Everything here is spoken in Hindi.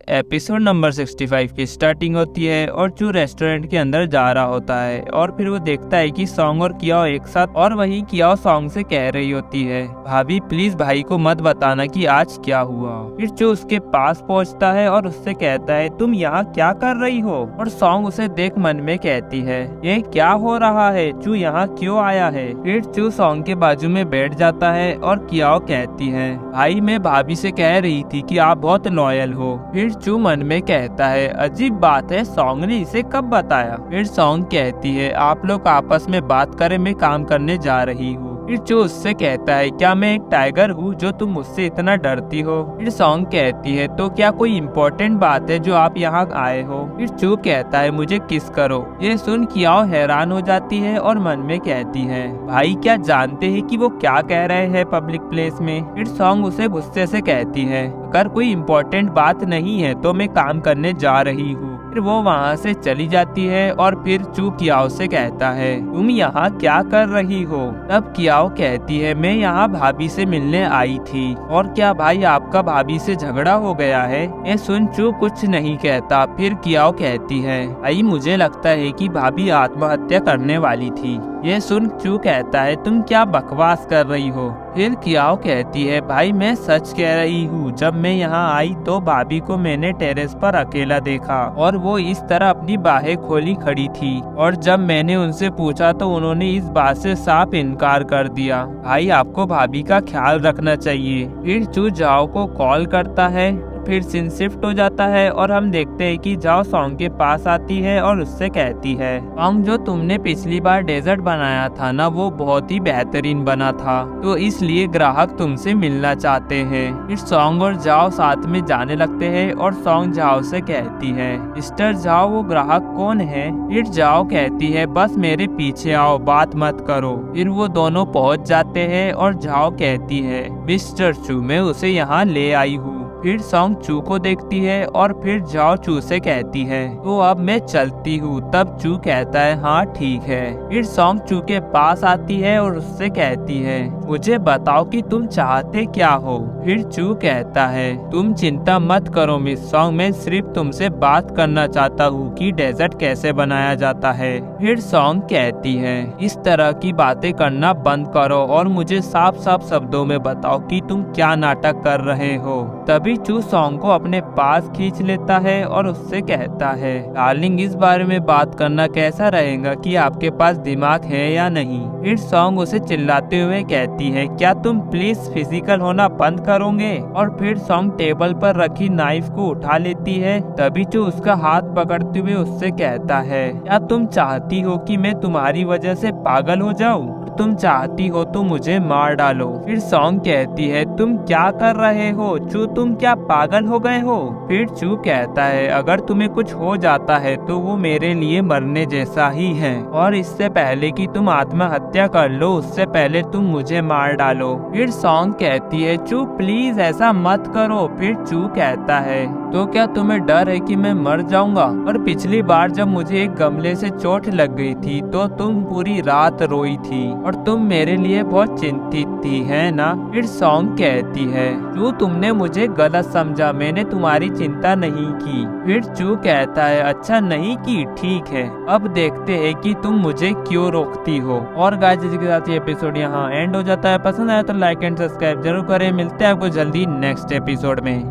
एपिसोड नंबर 65 की स्टार्टिंग होती है और चू रेस्टोरेंट के अंदर जा रहा होता है और फिर वो देखता है कि सॉन्ग और कियाओ एक साथ, और वही कियाओ सॉन्ग से कह रही होती है, भाभी प्लीज भाई को मत बताना कि आज क्या हुआ। फिर चू उसके पास पहुंचता है और उससे कहता है, तुम यहाँ क्या कर रही हो? और सॉन्ग उसे देख मन में कहती है, ये क्या हो रहा है? चू यहाँ क्यों आया है? फिर चू सॉन्ग के बाजू में बैठ जाता है और कियाओ कहती है, भाई मैं भाभी से कह रही थी कि आप बहुत लॉयल हो। फिर चू मन में कहता है, अजीब बात है, सॉन्ग ने इसे कब बताया? फिर सॉन्ग कहती है, आप लोग आपस में बात करें, मैं काम करने जा रही हूँ। फिर चू उससे कहता है, क्या मैं एक टाइगर हूँ जो तुम मुझसे इतना डरती हो? फिर सॉन्ग कहती है, तो क्या कोई इम्पोर्टेंट बात है जो आप यहाँ आए हो? फिर चू कहता है, मुझे किस करो। ये सुन कियाओ हैरान हो जाती है और मन में कहती है, भाई क्या जानते हैं कि वो क्या कह रहे हैं पब्लिक प्लेस में? फिर सॉन्ग उसे गुस्से से कहती है, अगर कोई इम्पोर्टेंट बात नहीं है तो मैं काम करने जा रही हूँ। फिर वो वहाँ से चली जाती है और फिर चू कियाओ से कहता है, तुम यहाँ क्या कर रही हो? तब कियाओ कहती है, मैं यहाँ भाभी से मिलने आई थी। और क्या भाई आपका भाभी से झगड़ा हो गया है? ये सुन चू कुछ नहीं कहता। फिर कियाओ कहती है, भाई मुझे लगता है कि भाभी आत्महत्या करने वाली थी। ये सुन चू कहता है, तुम क्या बकवास कर रही हो? फिर कियाओ कहती है, भाई मैं सच कह रही हूँ, जब मैं यहाँ आई तो भाभी को मैंने टेरेस पर अकेला देखा और वो इस तरह अपनी बाहें खोली खड़ी थी, और जब मैंने उनसे पूछा तो उन्होंने इस बात से साफ इनकार कर दिया। भाई आपको भाभी का ख्याल रखना चाहिए। फिर चू जाओ को कॉल करता है। फिर सीन शिफ्ट हो जाता है और हम देखते हैं कि जाओ सॉन्ग के पास आती है और उससे कहती है, सॉन्ग जो तुमने पिछली बार डेजर्ट बनाया था ना, वो बहुत ही बेहतरीन बना था, तो इसलिए ग्राहक तुमसे मिलना चाहते हैं। फिर सॉन्ग और जाओ साथ में जाने लगते हैं और सॉन्ग जाओ से कहती है, मिस्टर जाओ वो ग्राहक कौन है? फिर जाओ कहती है, बस मेरे पीछे आओ, बात मत करो। फिर वो दोनों पहुँच जाते हैं और जाओ कहती है, मिस्टर चू मैं उसे यहाँ ले आई हूँ। फिर सॉन्ग चू को देखती है और फिर जाओ चू से कहती है, तो अब मैं चलती हूँ। तब चू कहता है, हाँ ठीक है। फिर सॉन्ग चू के पास आती है और उससे कहती है, मुझे बताओ कि तुम चाहते क्या हो? फिर चू कहता है, तुम चिंता मत करो मिस सॉन्ग, मैं सिर्फ तुमसे बात करना चाहता हूँ कि डेजर्ट कैसे बनाया जाता है। फिर सॉन्ग कहती है, इस तरह की बातें करना बंद करो और मुझे साफ साफ शब्दों में बताओ कि तुम क्या नाटक कर रहे हो। तभी चू सॉन्ग को अपने पास खींच लेता है और उससे कहता है, डार्लिंग इस बारे में बात करना कैसा रहेगा कि आपके पास दिमाग है या नहीं? फिर सॉन्ग उसे चिल्लाते हुए कहती है, क्या तुम प्लीज फिजिकल होना बंद करोगे? और फिर सॉन्ग टेबल पर रखी नाइफ को उठा लेती है। तभी चू उसका हाथ पकड़ते हुए उससे कहता है, क्या तुम चाहती हो कि मैं तुम्हारी वजह से पागल हो जाऊं? तुम चाहती हो तो मुझे मार डालो। फिर सॉन्ग कहती है, तुम क्या कर रहे हो चू, तुम क्या पागल हो गए हो? फिर चू कहता है, अगर तुम्हें कुछ हो जाता है तो वो मेरे लिए मरने जैसा ही है, और इससे पहले कि तुम आत्महत्या कर लो उससे पहले तुम मुझे मार डालो। फिर सॉन्ग कहती है, चू प्लीज ऐसा मत करो। फिर चू कहता है, तो क्या तुम्हें डर है कि मैं मर जाऊंगा? और पिछली बार जब मुझे एक गमले से चोट लग गई थी तो तुम पूरी रात रोई थी और तुम मेरे लिए बहुत चिंतित थी, है ना? फिर सॉन्ग कहती है, चू तुमने मुझे गलत समझा, मैंने तुम्हारी चिंता नहीं की। फिर चू कहता है, अच्छा नहीं की, ठीक है, अब देखते हैं कि तुम मुझे क्यों रोकती हो। और गाइस इसी के साथ ये एपिसोड यहाँ एंड हो जाता है। पसंद आया तो लाइक एंड सब्सक्राइब जरूर करें। मिलते हैं आपको जल्दी नेक्स्ट एपिसोड में।